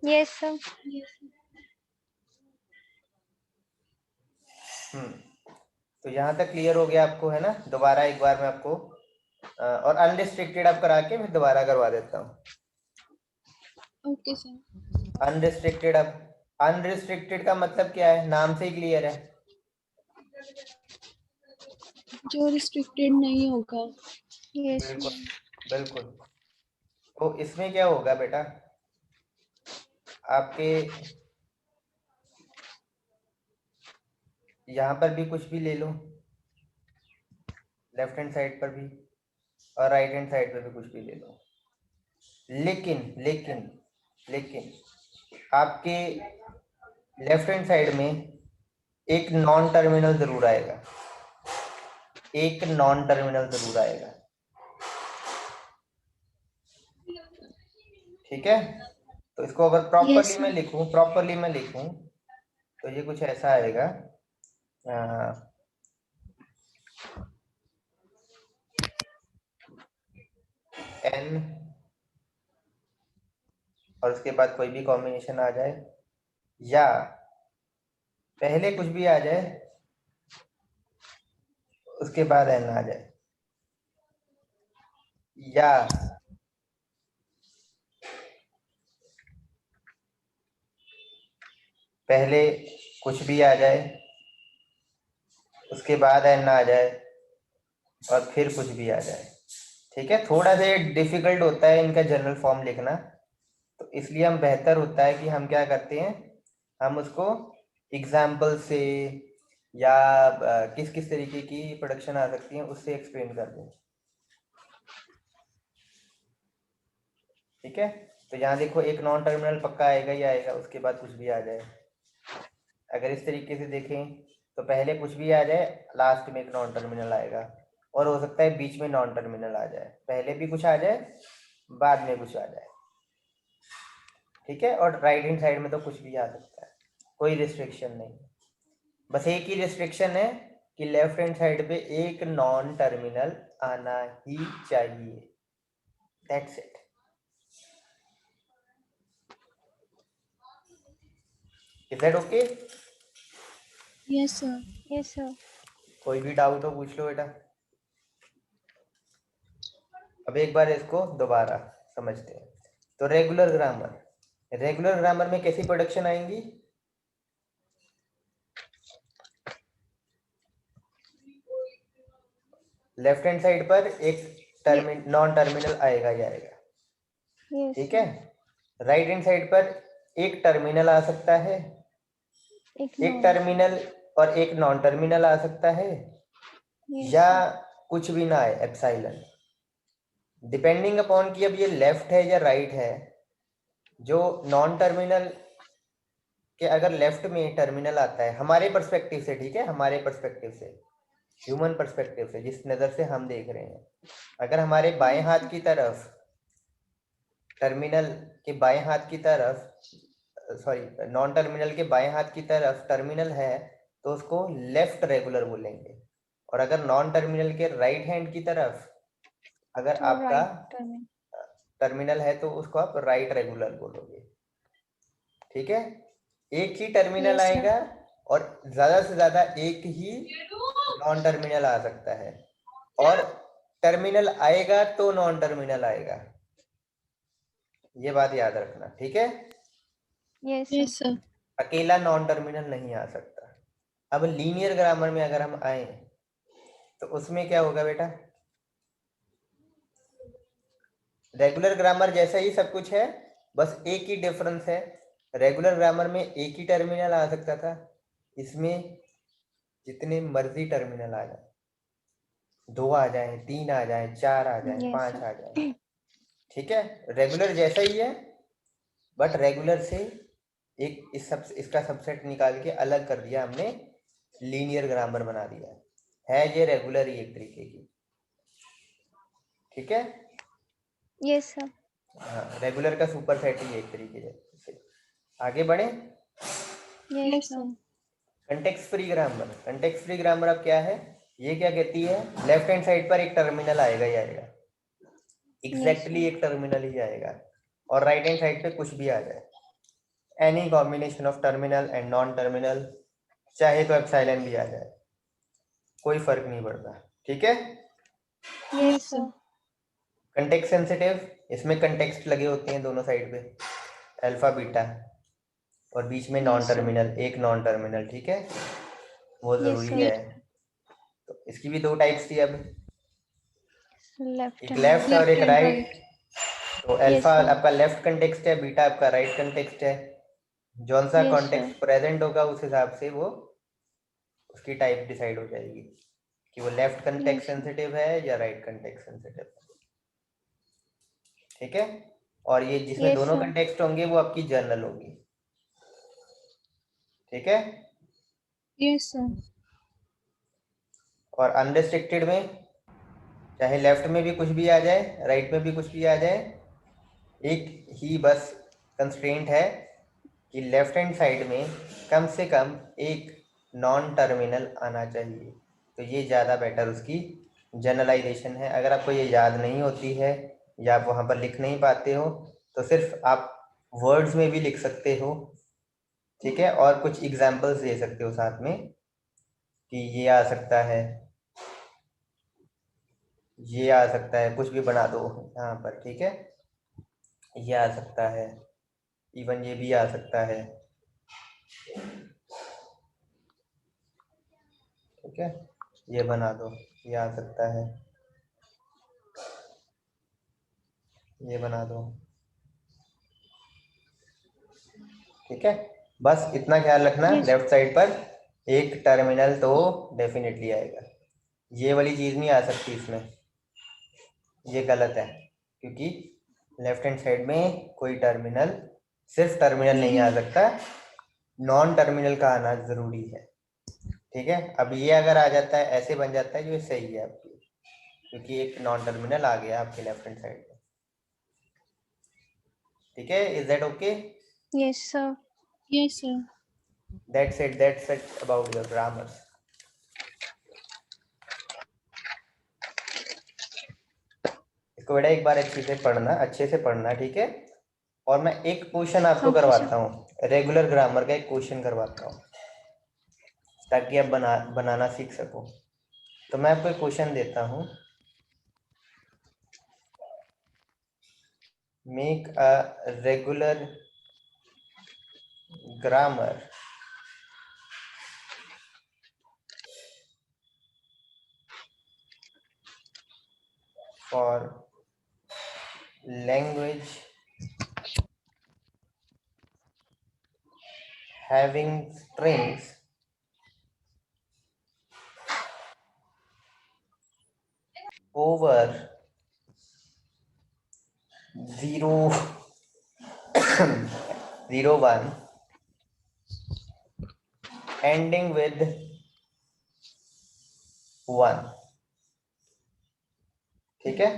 Yes sir. तो यहाँ तक क्लियर हो गया आपको, है ना? दोबारा एक बार मैं आपको और अनरिस्ट्रिक्टेड आप करा के मैं दोबारा करवा देता हूँ। Okay sir. अनरिस्ट्रिक्टेड, अब अनरिस्ट्रिक्टेड का मतलब क्या है? नाम से ही क्लियर है, जो रिस्ट्रिक्टेड नहीं होगा। यस बिल्कुल बिल्कुल। तो इसमें क्या होगा बेटा, आपके यहाँ पर भी कुछ भी ले लो, लेफ्ट हैंड साइड पर भी और राइट हैंड साइड पर भी कुछ भी ले लो, लेकिन लेकिन लेकिन आपके लेफ्ट हैंड साइड में एक नॉन टर्मिनल जरूर आएगा, एक नॉन टर्मिनल जरूर आएगा, ठीक है? तो इसको अगर यस प्रॉपरली मैं लिखूं तो ये कुछ ऐसा आएगा, एन और उसके बाद कोई भी कॉम्बिनेशन आ जाए, या पहले कुछ भी आ जाए उसके बाद एन आ जाए, या पहले कुछ भी आ जाए उसके बाद एन आ जाए और फिर कुछ भी आ जाए, ठीक है? थोड़ा सा डिफिकल्ट होता है इनका जनरल फॉर्म लिखना, तो इसलिए हम बेहतर होता है कि हम क्या करते हैं, हम उसको एग्जाम्पल से या किस किस तरीके की प्रोडक्शन आ सकती है उससे एक्सप्लेन कर दें, ठीक है? तो यहाँ देखो एक नॉन टर्मिनल पक्का आएगा ही आएगा, उसके बाद कुछ भी आ जाए। अगर इस तरीके से देखें तो पहले कुछ भी आ जाए, लास्ट में एक नॉन टर्मिनल आएगा, और हो सकता है बीच में नॉन टर्मिनल आ जाए, पहले भी कुछ आ जाए बाद में कुछ आ जाए, ठीक है? और राइट हैंड साइड में तो कुछ भी आ सकता है, कोई रिस्ट्रिक्शन नहीं। बस एक ही रिस्ट्रिक्शन है कि लेफ्ट हैंड साइड पे एक नॉन टर्मिनल आना ही चाहिए, that's it. Is that okay? Yes sir. कोई भी डाउट हो पूछ लो बेटा। अब एक बार इसको दोबारा समझते हैं। तो रेगुलर ग्रामर में कैसी प्रोडक्शन आएंगी? लेफ्ट हैंड साइड पर एक नॉन टर्मिनल आएगा ही आएगा, ठीक है? राइट हैंड साइड पर एक टर्मिनल आ सकता है, एक टर्मिनल और एक नॉन टर्मिनल आ सकता है, या कुछ भी ना आए, एप्सिलॉन, डिपेंडिंग अपॉन कि अब ये लेफ्ट है या राइट है। जो नॉन टर्मिनल के अगर लेफ्ट में टर्मिनल आता है हमारे पर्सपेक्टिव से, ठीक है, हमारे पर्सपेक्टिव से, ह्यूमन पर्सपेक्टिव से, जिस नज़र से हम देख रहे हैं, अगर हमारे बाएं हाथ की तरफ टर्मिनल के बाएं हाथ की तरफ, सॉरी, नॉन टर्मिनल के बाएं हाथ की तरफ टर्मिनल है तो उसको लेफ्ट रेगुलर बोलेंगे, और अगर नॉन टर्मिनल के राइट हैंड की तरफ अगर तो आपका टर्मिनल है तो उसको आप राइट रेगुलर बोलोगे, ठीक है? एक ही टर्मिनल आएगा और ज्यादा से ज्यादा एक ही नॉन टर्मिनल आ सकता है, और टर्मिनल आएगा तो नॉन टर्मिनल आएगा, ये बात याद रखना, ठीक है? Yes sir. अकेला नॉन टर्मिनल नहीं आ सकता। अब लीनियर ग्रामर में अगर हम आए तो उसमें क्या होगा बेटा? रेगुलर ग्रामर जैसा ही सब कुछ है, बस एक ही डिफरेंस है, रेगुलर ग्रामर में एक ही टर्मिनल आ सकता था, इसमें जितने मर्जी टर्मिनल आ जाए, 2 आ जाए, 3 आ जाए, 4 आ जाए, 5 आ जाए, ठीक है? रेगुलर जैसा ही है, बट रेगुलर से एक इसका सबसेट निकाल के अलग कर दिया हमने, लीनियर ग्रामर बना दिया है ये रेगुलर ही एक तरीके की, ठीक है? Yes sir. हाँ, रेगुलर का सुपर सेट ही एक तरीके से। आगे बढ़े। Yes sir. Context free grammar अब क्या है? ये क्या कहती है? लेफ्ट हैंड साइड पर एक टर्मिनल आएगा ही आएगा, एग्जैक्टली एक टर्मिनल ही आएगा, और राइट हैंड साइड पे कुछ भी आ जाए, any combination of terminal and non terminal, चाहे तो एप्सिलॉन भी आ जाए, कोई फर्क नहीं पड़ता, ठीक है। Yes sir. कंटेक्स्ट सेंसिटिव, इसमें कंटेक्स्ट लगे होते हैं दोनों साइड पे, अल्फा बीटा, और बीच में नॉन टर्मिनल, एक नॉन टर्मिनल, ठीक है, वो जरूरी है। तो इसकी भी दो टाइप्स थी, अब लेफ्ट एक लेफ्ट और एक राइट। तो अल्फा sir. आपका लेफ्ट कंटेक्स्ट है, बीटा आपका राइट कंटेक्स्ट है। जौन सा Yes, कॉन्टेक्स्ट प्रेजेंट होगा उस हिसाब से वो उसकी टाइप डिसाइड हो जाएगी कि वो लेफ्ट कंटेक्स्ट सेंसिटिव है या राइट कंटेक्स्ट सेंसिटिव है, ठीक है। और ये जिसमें Yes, दोनों sir. कंटेक्स्ट होंगे वो आपकी जर्नल होगी, ठीक है। Yes, sir. और अनरिस्ट्रिक्टेड में चाहे लेफ्ट में भी कुछ भी आ जाए, राइट में भी कुछ भी आ जाए, एक ही बस कंस्ट्रेंट है कि लेफ्ट हैंड साइड में कम से कम एक नॉन टर्मिनल आना चाहिए। तो ये ज़्यादा बेटर उसकी जनरलाइजेशन है। अगर आपको ये याद नहीं होती है या आप वहाँ पर लिख नहीं पाते हो तो सिर्फ आप वर्ड्स में भी लिख सकते हो, ठीक है, और कुछ एग्जाम्पल्स दे सकते हो साथ में कि ये आ सकता है, ये आ सकता है, कुछ भी बना दो यहाँ पर, ठीक है, ये आ सकता है, इवन ये भी आ सकता है, ठीक है, ये बना दो, ये आ सकता है, ये बना दो, ठीक है। बस इतना ख्याल रखना, लेफ्ट साइड पर एक टर्मिनल तो डेफिनेटली आएगा, ये वाली चीज़ नहीं आ सकती इसमें, ये गलत है, क्योंकि लेफ्ट हैंड साइड में कोई टर्मिनल, सिर्फ टर्मिनल नहीं आ सकता, नॉन टर्मिनल का आना जरूरी है, ठीक है। अब ये अगर आ जाता है, ऐसे बन जाता है, जो सही है आपकी, क्योंकि एक नॉन टर्मिनल आ गया आपके लेफ्ट हैंड साइड में, ठीक है। Is that okay? Yes, sir. Yes, sir. That's it about your grammar. इसको बेटा एक बार अच्छे से पढ़ना, ठीक है। और मैं एक क्वेश्चन आपको Okay, sir. करवाता हूँ, रेगुलर ग्रामर का एक क्वेश्चन करवाता हूँ, ताकि आप बनाना सीख सको। तो मैं आपको एक क्वेश्चन देता हूँ, make a regular grammar for language having strings over 0 0 1 ending with 1, ठीक है।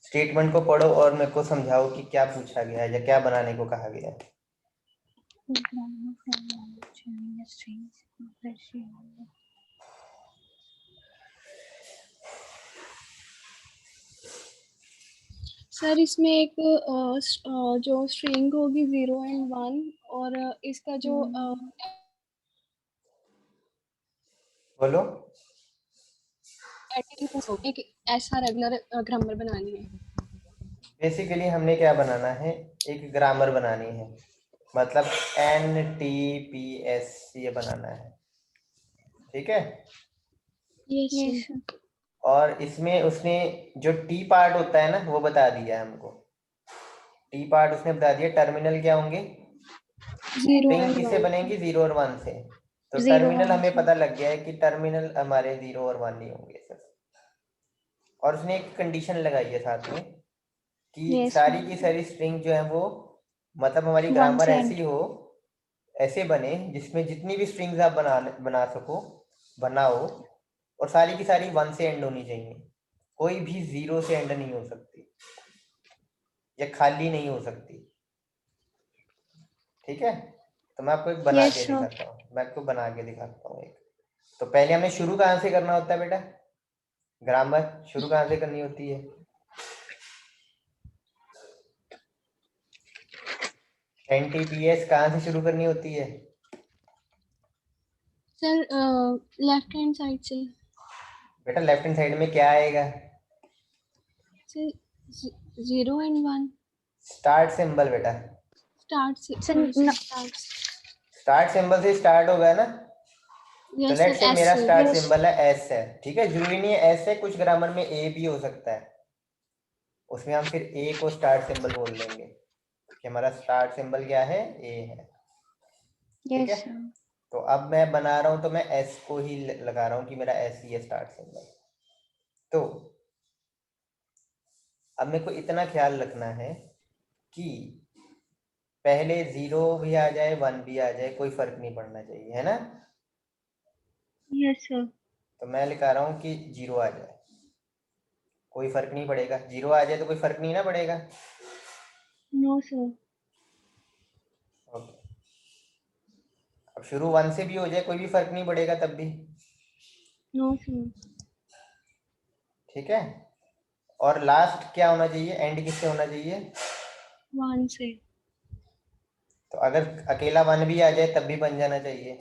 स्टेटमेंट को पढ़ो और मेरे को समझाओ कि क्या पूछा गया है या क्या बनाने को कहा गया है। सर इसमें एक जो स्ट्रिंग होगी 0 एंड 1 और इसका जो बोलो। एक ऐसा रेगुलर ग्रामर बनानी है। बेसिकली हमने क्या बनाना है, एक ग्रामर बनानी है, मतलब NTPS ये बनाना है, ठीक है। यस और इसमें उसने जो टी पार्ट होता है ना वो बता दिया है हमको, टी पार्ट उसने बता दिया, टर्मिनल क्या होंगे, स्ट्रिंग किससे बनेंगी, 0 और 1 से। तो टर्मिनल हमें पता लग गया है कि टर्मिनल हमारे 0 और 1 नहीं होंगे सर। और उसने एक कंडीशन लगाई है साथ में कि सारी की सारी स्ट्रिंग जो है वो, मतलब हमारी ग्रामर ऐसी हो, ऐसे बने जिसमें जितनी भी स्ट्रिंग्स आप बना सको बनाओ, और सारी की सारी 1 से एंड होनी चाहिए, कोई भी 0 से एंड नहीं हो सकती या खाली नहीं हो सकती, ठीक है। तो मैं आपको एक बना के दिखाता हूँ, मैं आपको बना के दिखाता हूँ एक। तो पहले हमें शुरू कहाँ से करना होता है बेटा, ग्रामर शुरू कहाँ से करनी होती है, 10 TPS कहाँ से शुरू करनी होती है? सर लेफ्ट हैंड साइड से। बेटा लेफ्ट हैंड साइड में क्या आएगा? Sir 0 and 1। स्टार्ट सिंबल बेटा। स्टार्ट से स्टार्ट सिंबल से स्टार्ट होगा ना। तो यस लेट्स सर से एस मेरा से। स्टार्ट सिंबल है एस है, ठीक है, जरूरी नहीं है एस है, कुछ ग्रामर में ए भी हो सकता है, उसमें हम फिर ए को स्टार्ट सिंबल बोल देंगे कि हमारा स्टार्ट सिंबल क्या है, ए है, ठीक है। तो अब मैं बना रहा हूं तो मैं एस को ही लगा रहा हूं कि मेरा एस ही है स्टार्ट सिंबल। तो अब मेरे को इतना ख्याल रखना है कि पहले 0 भी आ जाए 1 भी आ जाए कोई फर्क नहीं पड़ना चाहिए, है ना। Yes sir. तो मैं लिखा रहा हूँ कि 0 आ जाए, कोई फर्क नहीं पड़ेगा, 0 आ जाए तो कोई फर्क नहीं ना पड़ेगा। No sir. ओके, अब शुरू 1 से भी हो जाए कोई भी फर्क नहीं पड़ेगा तब भी। No sir. ठीक है, और लास्ट क्या होना चाहिए, एंड किससे होना चाहिए? 1 से। तो अगर अकेला 1 भी आ जाए तब भी बन जाना चाहिए,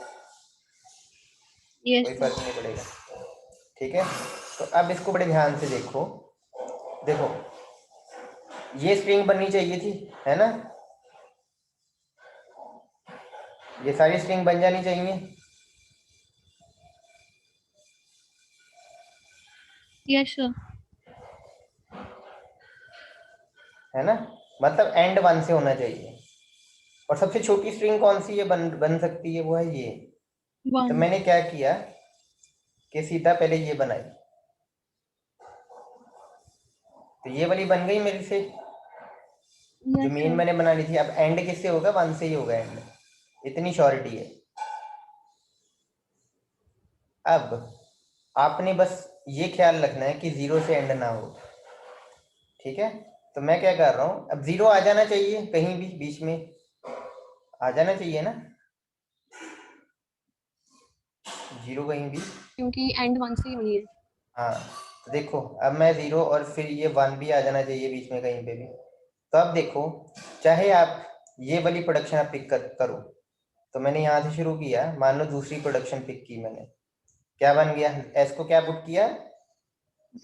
यस कोई सर। फर्क नहीं पड़ेगा, ठीक है। तो अब इसको बड़े ध्यान से देखो, देखो ये स्ट्रिंग बननी चाहिए थी, है ना, ये सारी स्ट्रिंग बन जानी चाहिए। Yes sir. है ना, मतलब एंड 1 से होना चाहिए। और सबसे छोटी स्ट्रिंग कौन सी है बन सकती है, वो है ये। तो 1। मैंने क्या किया कि सीधा पहले ये बनाई, तो ये वाली बन गई मेरे से, जो यस मेन सर। मैंने बना ली थी। अब एंड किससे होगा, 1 से ही होगा एंड, इतनी श्योरिटी है। अब आपने बस ये ख्याल रखना है कि 0 से एंड ना हो, ठीक है। तो मैं क्या कर रहा हूँ, अब 0 आ जाना चाहिए कहीं भी बीच में, आ जाना चाहिए ना 0 कहीं भी, क्योंकि एंड 1 से ही हुई है। हाँ। तो देखो अब मैं 0 और फिर ये 1 भी आ जाना चाहिए बीच में कहीं पे भी। तो अब देखो, चाहे आप ये वाली प्रोडक्शन आप पिक करो, तो मैंने यहाँ से शुरू किया, मान लो दूसरी प्रोडक्शन पिक की मैंने, क्या बन गया, एस को क्या पुट किया,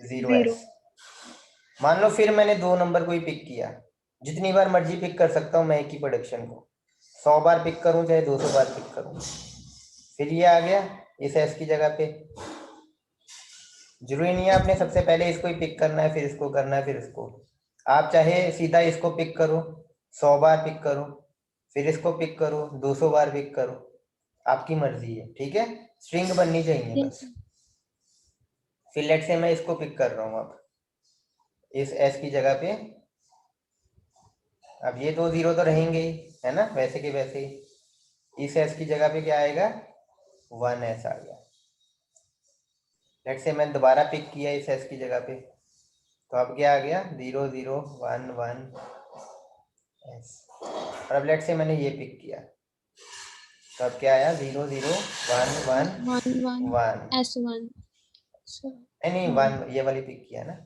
0 0। एस। मान लो फिर मैंने 2 नंबर को ही पिक किया, जितनी बार मर्जी पिक कर सकता हूँ मैं एक ही प्रोडक्शन को, 100 बार पिक करूँ चाहे 200 बार पिक करूँ। फिर ये आ गया इस एस की जगह पे, जरूरी नहीं है आपने सबसे पहले इसको ही पिक करना है फिर इसको करना है फिर इसको, आप चाहे सीधा इसको पिक करो 100 बार पिक करो, फिर इसको पिक करो 200 बार पिक करो, आपकी मर्जी है, ठीक है, स्ट्रिंग बननी चाहिए यस बस। सर। फिर लेट से मैं इसको पिक कर रहा हूँ अब इस एस की जगह पे, अब ये 2 0 तो रहेंगे ही, है ना, वैसे के वैसे ही। इस एस की जगह पे क्या आएगा, 1 एस आ गया। लेट से मैं दोबारा पिक किया इस एस की जगह पे, तो अब क्या आ गया, 0 0 1 1 एस। और अब लेट से मैंने ये पिक किया, तो अब क्या आया, 0 0 1 1 1 1 1, एस 1 सर। नहीं 1 ये वाली पिक किया ना।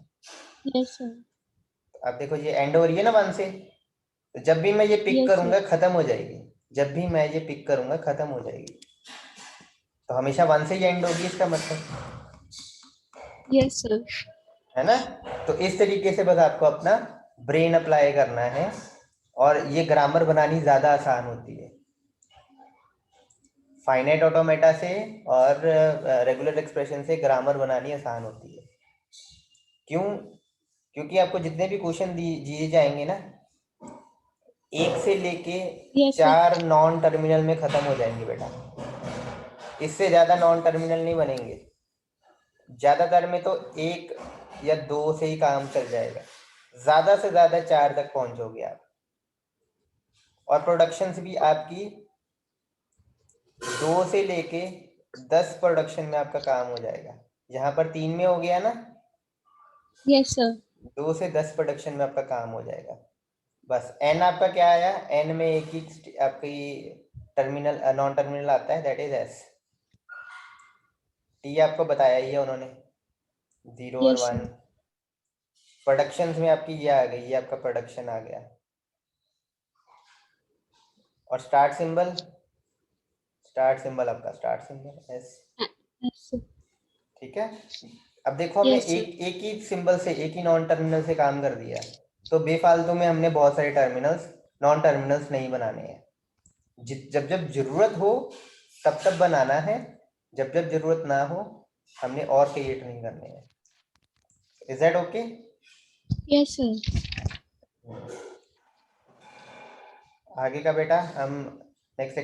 Yes sir. अब देखो ये एंड हो रही है ना 1 से, तो जब भी मैं ये पिक यस सर। करूंगा खत्म हो जाएगी, जब भी मैं ये पिक करूंगा खत्म हो जाएगी, तो हमेशा 1 से ही एंड होगी इसका मतलब, यस सर। है ना। तो इस तरीके से बस आपको अपना ब्रेन अप्लाई करना है, और ये ग्रामर बनानी ज्यादा आसान होती है फाइनाइट ऑटोमेटा से, और रेगुलर एक्सप्रेशन से ग्रामर बनानी आसान होती है। क्यों, क्योंकि आपको जितने भी क्वेश्चन दिए जाएंगे ना, 1 से लेके यस सर। 4 नॉन टर्मिनल में खत्म हो जाएंगे बेटा, इससे ज्यादा नॉन टर्मिनल नहीं बनेंगे, ज्यादातर में तो 1 या 2 से ही काम चल जाएगा, ज्यादा से ज्यादा 4 तक पहुंचोगे आप। और प्रोडक्शंस भी आपकी 2 से लेके 10 प्रोडक्शन में आपका काम हो जाएगा, यहाँ पर 3 में हो गया ना, यस सर। 2 से 10 प्रोडक्शन में आपका काम हो जाएगा। बस एन आपका क्या आया, एन में एक ही आपकी टर्मिनल नॉन टर्मिनल आता है, दैट इज एस। टी आपको बताया ही है उन्होंने, 0 और यस 1। सर। प्रोडक्शंस में आपकी ये आ गई, ये आपका प्रोडक्शन आ गया, और स्टार्ट सिंबल आपका स्टार्ट सिंबल एस। ठीक है, अब देखो हमने एक ही सिंबल से, एक ही नॉन टर्मिनल से काम कर दिया, तो बेफालतू में हमने बहुत सारे टर्मिनल्स, नॉन टर्मिनल्स नहीं बनाने हैं। जब जब जरूरत हो तब तब बनाना है, जब जब जरूरत ना हो हमने और क्रिएट नहीं करने हैं। Is that okay? Yes sir. आगे का बेटा हम नेक्स्ट